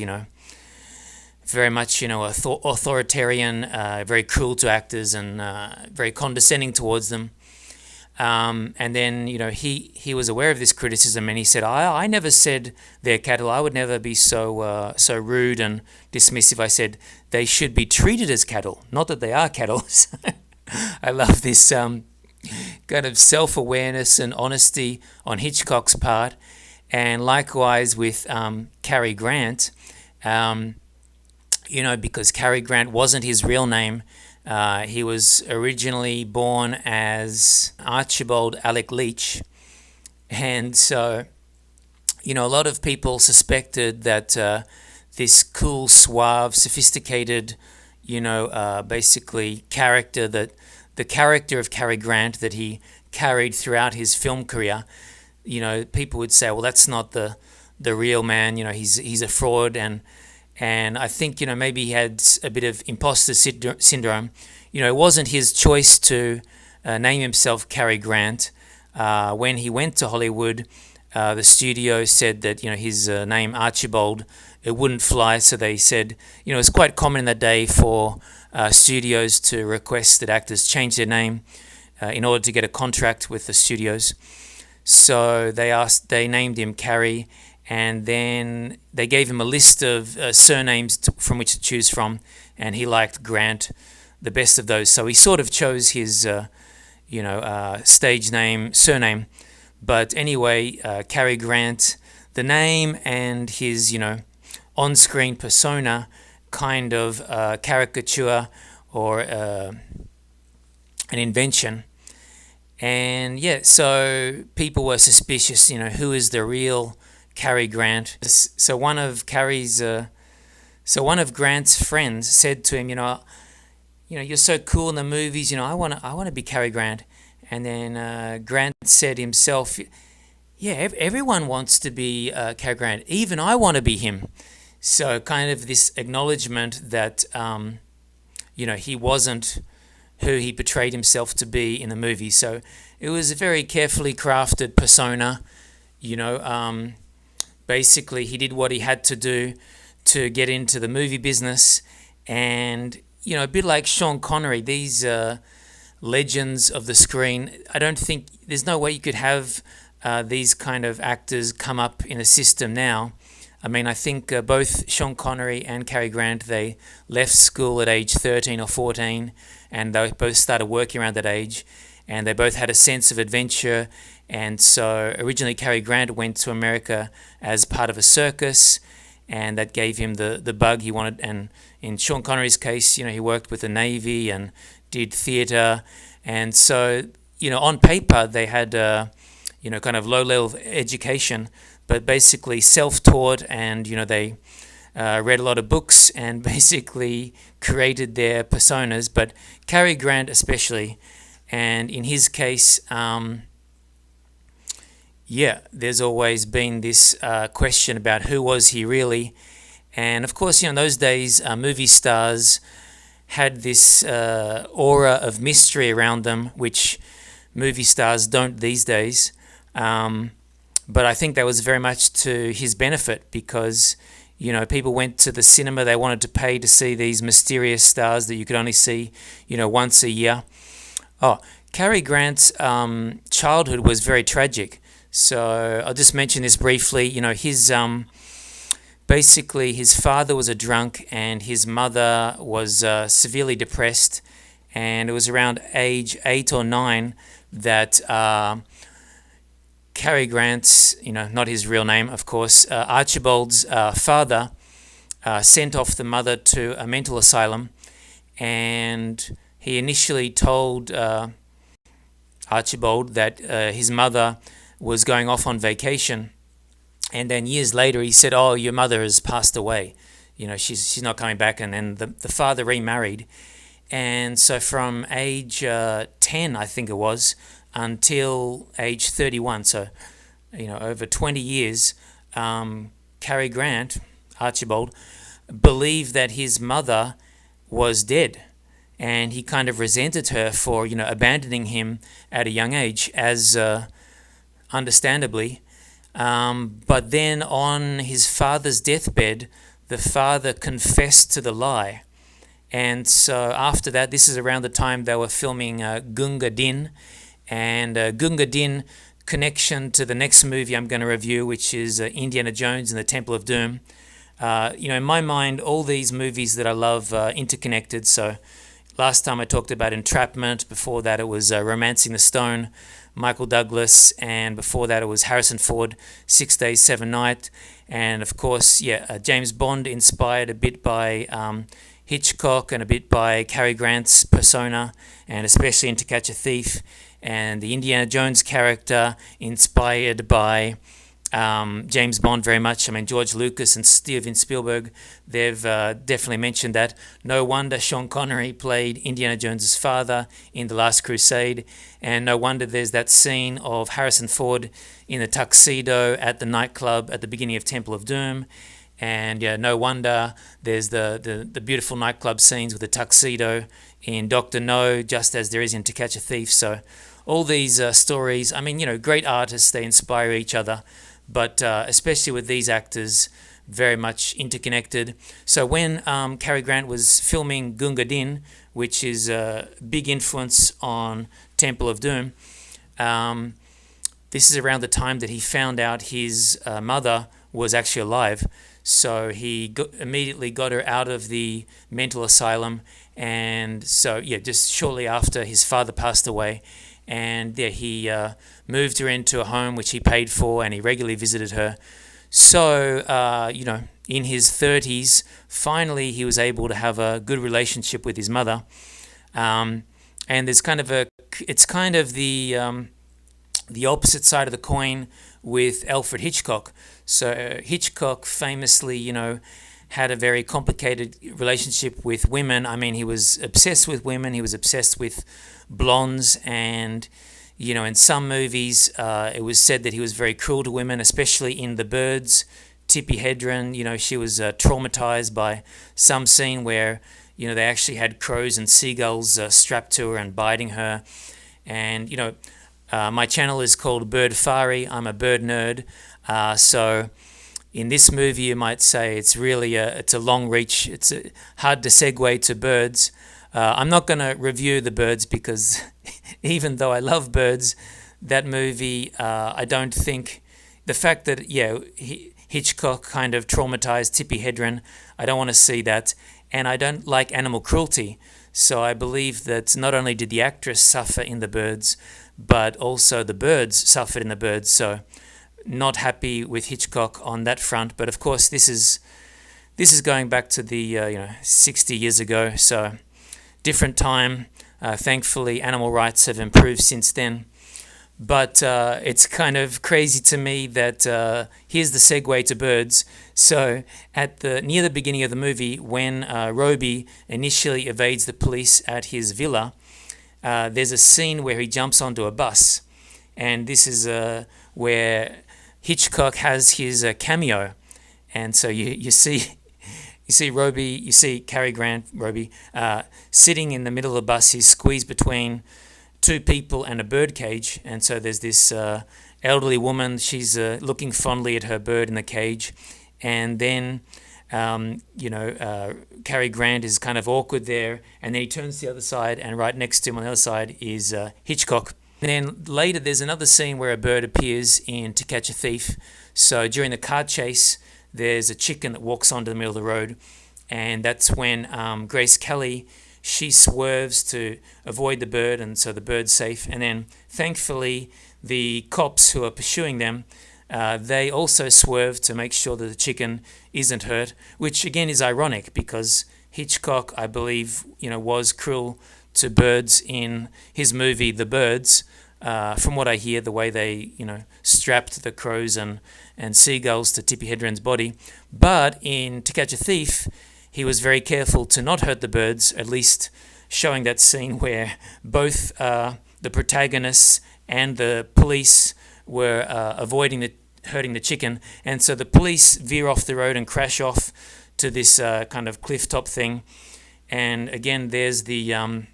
very much, authoritarian, very cruel to actors, and very condescending towards them. And then, he was aware of this criticism, and he said, I never said they're cattle. I would never be so rude and dismissive. I said they should be treated as cattle, not that they are cattle. I love this kind of self-awareness and honesty on Hitchcock's part. And likewise with Cary Grant, because Cary Grant wasn't his real name. He was originally born as Archibald Alec Leach, and so, a lot of people suspected that this cool, suave, sophisticated, basically character, that the character of Cary Grant that he carried throughout his film career, people would say, well, that's not the real man. He's a fraud, and I think, maybe he had a bit of imposter syndrome. It wasn't his choice to name himself Cary Grant. When he went to Hollywood, the studio said that, his name Archibald, it wouldn't fly. So they said, it's quite common in that day for studios to request that actors change their name in order to get a contract with the studios. So they named him Cary. And then they gave him a list of surnames from which to choose from, and he liked Grant the best of those. So he sort of chose his, stage name, surname. But anyway, Cary Grant, the name and his, on-screen persona, kind of caricature or an invention. And so people were suspicious, who is the real Cary Grant. So one of Grant's friends said to him, you're so cool in the movies. I want to be Cary Grant. And then Grant said himself, yeah, everyone wants to be Cary Grant. Even I want to be him. So kind of this acknowledgement that, he wasn't who he portrayed himself to be in the movie. So it was a very carefully crafted persona. Basically he did what he had to do to get into the movie business. And, a bit like Sean Connery, these legends of the screen, I don't think, there's no way you could have these kind of actors come up in a system now. I mean, I think both Sean Connery and Cary Grant, they left school at age 13 or 14, and they both started working around that age, and they both had a sense of adventure. And so originally Cary Grant went to America as part of a circus, and that gave him the bug he wanted. And in Sean Connery's case, he worked with the Navy and did theatre. And so, on paper, they had, kind of low-level education, but basically self-taught, and, they read a lot of books and basically created their personas. But Cary Grant especially, and in his case, there's always been this question about who was he really. And of course, in those days, movie stars had this aura of mystery around them, which movie stars don't these days. But I think that was very much to his benefit, because, people went to the cinema, they wanted to pay to see these mysterious stars that you could only see, once a year. Cary Grant's childhood was very tragic. So I'll just mention this briefly. His basically his father was a drunk and his mother was severely depressed, and it was around age 8 or 9 that Cary Grant's, not his real name, of course, Archibald's father sent off the mother to a mental asylum, and he initially told Archibald that his mother was going off on vacation, and then years later he said, "Oh, your mother has passed away. She's not coming back." And then the father remarried, and so from age 10, I think it was, until age 31, so over 20 years, Cary Grant, Archibald, believed that his mother was dead, and he kind of resented her for abandoning him at a young age, as understandably. But then on his father's deathbed, the father confessed to the lie. And so after that, this is around the time they were filming Gunga Din. And Gunga Din, connection to the next movie I'm going to review, which is Indiana Jones and the Temple of Doom. In my mind, all these movies that I love are interconnected. So last time I talked about Entrapment. Before that, it was Romancing the Stone, Michael Douglas, and before that it was Harrison Ford, 6 Days, 7 Nights, and of course, James Bond, inspired a bit by Hitchcock and a bit by Cary Grant's persona, and especially in To Catch a Thief, and the Indiana Jones character inspired by James Bond very much. I mean, George Lucas and Steven Spielberg, they've definitely mentioned that. No wonder Sean Connery played Indiana Jones's father in The Last Crusade, and no wonder there's that scene of Harrison Ford in a tuxedo at the nightclub at the beginning of Temple of Doom. And no wonder there's the beautiful nightclub scenes with the tuxedo in Dr. No, just as there is in To Catch a Thief. So all these stories, I mean, great artists, they inspire each other. But especially with these actors, very much interconnected. So when Cary Grant was filming Gunga Din, which is a big influence on Temple of Doom, this is around the time that he found out his mother was actually alive. So he immediately got her out of the mental asylum, and so just shortly after his father passed away. And he moved her into a home which he paid for, and he regularly visited her. So, in his 30s, finally he was able to have a good relationship with his mother. And there's it's kind of the opposite side of the coin with Alfred Hitchcock. So Hitchcock famously, had a very complicated relationship with women. I mean, he was obsessed with women. He was obsessed with blondes, and in some movies, it was said that he was very cruel to women, especially in The Birds. Tippi Hedren, she was traumatized by some scene where, they actually had crows and seagulls strapped to her and biting her. And, my channel is called Birdfari. I'm a bird nerd. So in this movie, you might say it's really it's a long reach. It's hard to segue to birds. I'm not going to review The Birds because even though I love birds, that movie, I don't think the fact that, Hitchcock kind of traumatized Tippi Hedren, I don't want to see that. And I don't like animal cruelty. So I believe that not only did the actress suffer in The Birds, but also the birds suffered in The Birds. So not happy with Hitchcock on that front. But of course, this is going back to the 60 years ago. So different time. Thankfully, animal rights have improved since then. But it's kind of crazy to me that here's the segue to birds. So near the beginning of the movie, when Roby initially evades the police at his villa, there's a scene where he jumps onto a bus. And this is where Hitchcock has his cameo. And so you see Roby, you see Cary Grant, Roby, sitting in the middle of the bus. He's squeezed between two people and a bird cage, and so there's this elderly woman. She's looking fondly at her bird in the cage, and then Cary Grant is kind of awkward there, and then he turns to the other side, and right next to him on the other side is Hitchcock. And then later there's another scene where a bird appears in To Catch a Thief. So during the car chase, there's a chicken that walks onto the middle of the road, and that's when Grace Kelly, she swerves to avoid the bird, and so the bird's safe. And then, thankfully, the cops who are pursuing them, they also swerve to make sure that the chicken isn't hurt, which again is ironic because Hitchcock, I believe, was cruel to birds in his movie The Birds. From what I hear, the way they, strapped the crows and seagulls to Tippi Hedren's body. But in To Catch a Thief, he was very careful to not hurt the birds, at least showing that scene where both the protagonists and the police were avoiding hurting the chicken. And so the police veer off the road and crash off to this kind of cliff top thing. And again, there's the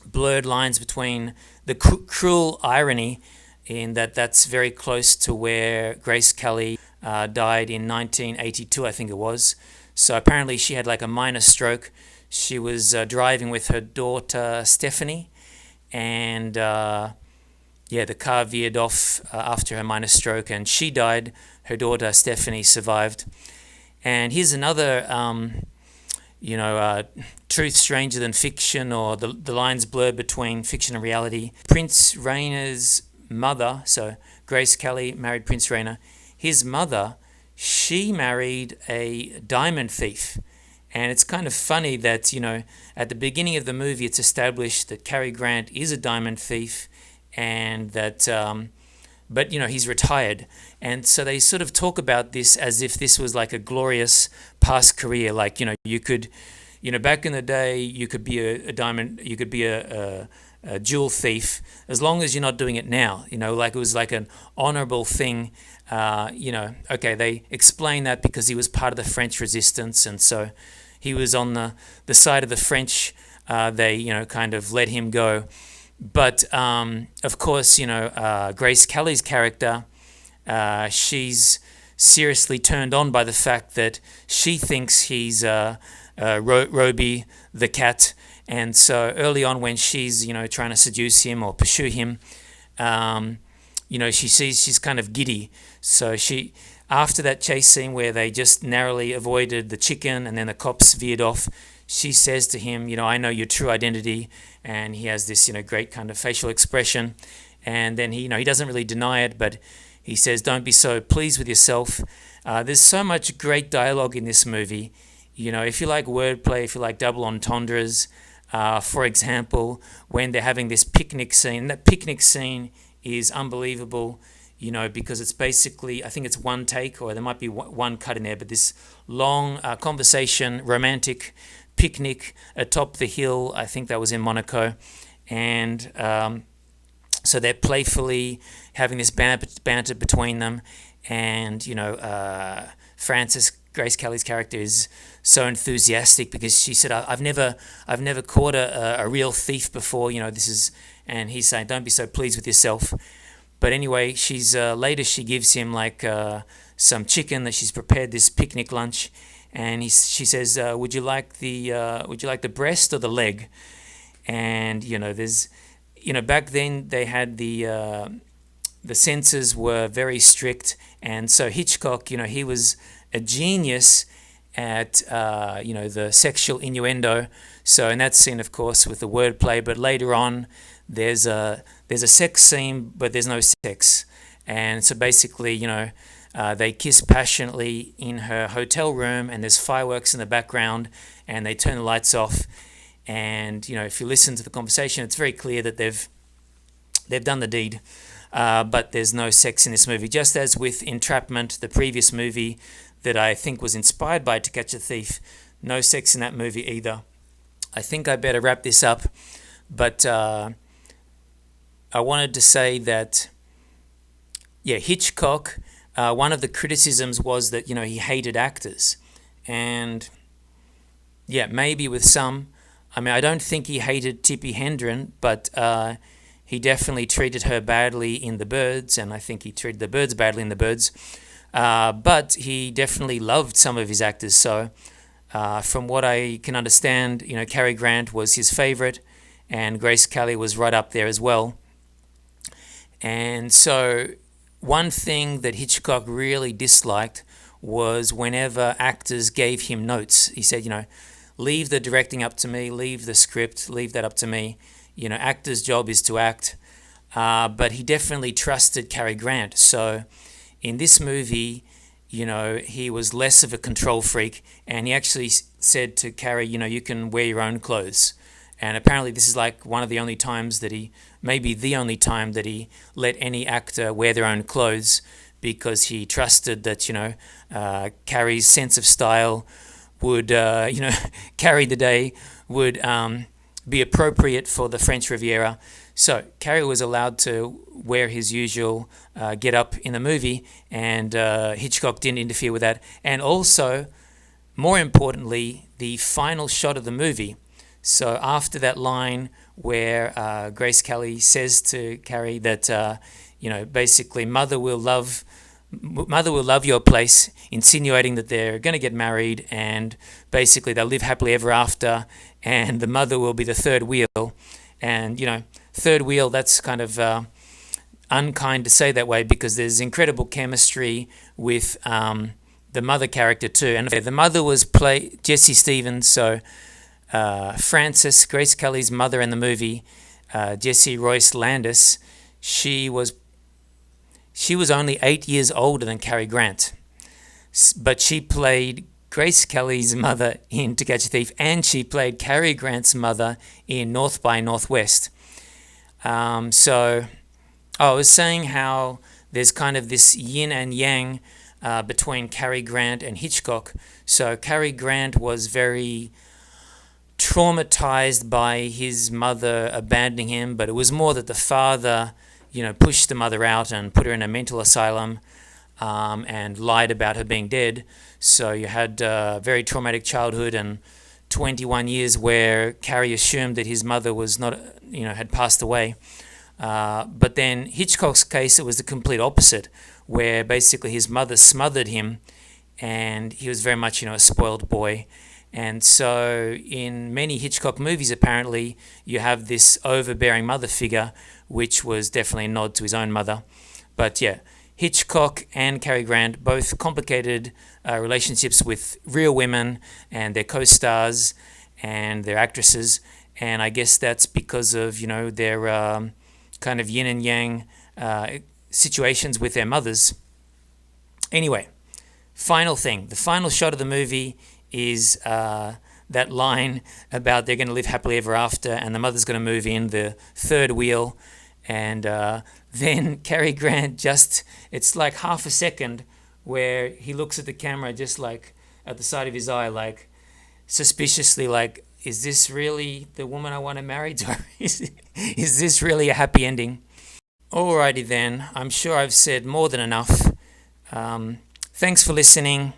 blurred lines between the cruel irony in that's very close to where Grace Kelly died in 1982, I think it was. So apparently she had like a minor stroke. She was driving with her daughter Stephanie, and the car veered off after her minor stroke, and she died. Her daughter Stephanie survived. And here's another, truth stranger than fiction, or the lines blurred between fiction and reality. Prince Rainer's mother, so Grace Kelly married Prince Rainer. His mother, she married a diamond thief. And it's kind of funny that, at the beginning of the movie, it's established that Cary Grant is a diamond thief, and that, but he's retired. And so they sort of talk about this as if this was like a glorious past career. Like, you could, back in the day, you could be a diamond, you could be a jewel thief, as long as you're not doing it now. Like it was like an honorable thing. Okay, they explain that because he was part of the French resistance, and so he was on the side of the French. They, kind of let him go. But, of course, Grace Kelly's character, she's seriously turned on by the fact that she thinks he's Roby the cat. And so early on when she's, trying to seduce him or pursue him, she sees she's kind of giddy. So after that chase scene where they just narrowly avoided the chicken and then the cops veered off, she says to him, I know your true identity. And he has this, great kind of facial expression. And then he doesn't really deny it, but he says, don't be so pleased with yourself. There's so much great dialogue in this movie. If you like wordplay, if you like double entendres, for example, when they're having this picnic scene, that picnic scene is unbelievable. because it's basically, I think it's one take, or there might be one cut in there, but this long conversation, romantic picnic atop the hill. I think that was in Monaco. And so they're playfully having this banter between them. And, Frances, Grace Kelly's character, is so enthusiastic because she said, I've never caught a real thief before, and he's saying, don't be so pleased with yourself. But anyway, she's later she gives him some chicken that she's prepared, this picnic lunch, and she says, would you like the breast or the leg? And there's back then they had the censors were very strict, and so Hitchcock, he was a genius at the sexual innuendo. So in that scene, of course, with the wordplay, but later on there's a sex scene, but there's no sex. And so basically, they kiss passionately in her hotel room, and there's fireworks in the background, and they turn the lights off. And if you listen to the conversation, it's very clear that they've done the deed, but there's no sex in this movie. Just as with Entrapment, the previous movie that I think was inspired by To Catch a Thief, no sex in that movie either. I think I better wrap this up, but I wanted to say that, Hitchcock, one of the criticisms was that, he hated actors. And, maybe with some. I mean, I don't think he hated Tippi Hedren, but he definitely treated her badly in The Birds, and I think he treated the birds badly in The Birds. But he definitely loved some of his actors. So from what I can understand, Cary Grant was his favorite, and Grace Kelly was right up there as well. And so one thing that Hitchcock really disliked was whenever actors gave him notes. He said, leave the directing up to me, leave the script, leave that up to me. Actor's job is to act. But he definitely trusted Cary Grant. So in this movie, he was less of a control freak, and he actually said to Cary, you can wear your own clothes. And apparently this is one of the only times that maybe the only time that he let any actor wear their own clothes, because he trusted that, Cary's sense of style would, carry the day, would be appropriate for the French Riviera. So Cary was allowed to wear his usual get up in the movie, and Hitchcock didn't interfere with that. And also, more importantly, the final shot of the movie. So after that line where Grace Kelly says to Cary that, basically mother will love your place, insinuating that they're going to get married and basically they'll live happily ever after, and the mother will be the third wheel. And, third wheel, that's kind of unkind to say that way, because there's incredible chemistry with the mother character too. And the mother was Jessie Stevens, so Frances, Grace Kelly's mother in the movie, Jessie Royce Landis, she was only 8 years older than Cary Grant, but she played Grace Kelly's mother in To Catch a Thief, and she played Cary Grant's mother in North by Northwest. So I was saying how there's kind of this yin and yang between Cary Grant and Hitchcock. So Cary Grant was very traumatized by his mother abandoning him, but it was more that the father, pushed the mother out and put her in a mental asylum, and lied about her being dead. So you had a very traumatic childhood and 21 years where Cary assumed that his mother was not, had passed away. But then Hitchcock's case, it was the complete opposite, where basically his mother smothered him, and he was very much, a spoiled boy. And so in many Hitchcock movies, apparently, you have this overbearing mother figure, which was definitely a nod to his own mother. But Hitchcock and Cary Grant, both complicated relationships with real women and their co-stars and their actresses. And I guess that's because of, their kind of yin and yang situations with their mothers. Anyway, final thing. The final shot of the movie is that line about they're going to live happily ever after, and the mother's going to move in the third wheel. And then Cary Grant it's like half a second where he looks at the camera just like at the side of his eye, like suspiciously, like, is this really the woman I want to marry? Is this really a happy ending? Alrighty then, I'm sure I've said more than enough. Thanks for listening.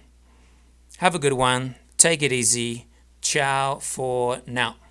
Have a good one. Take it easy. Ciao for now.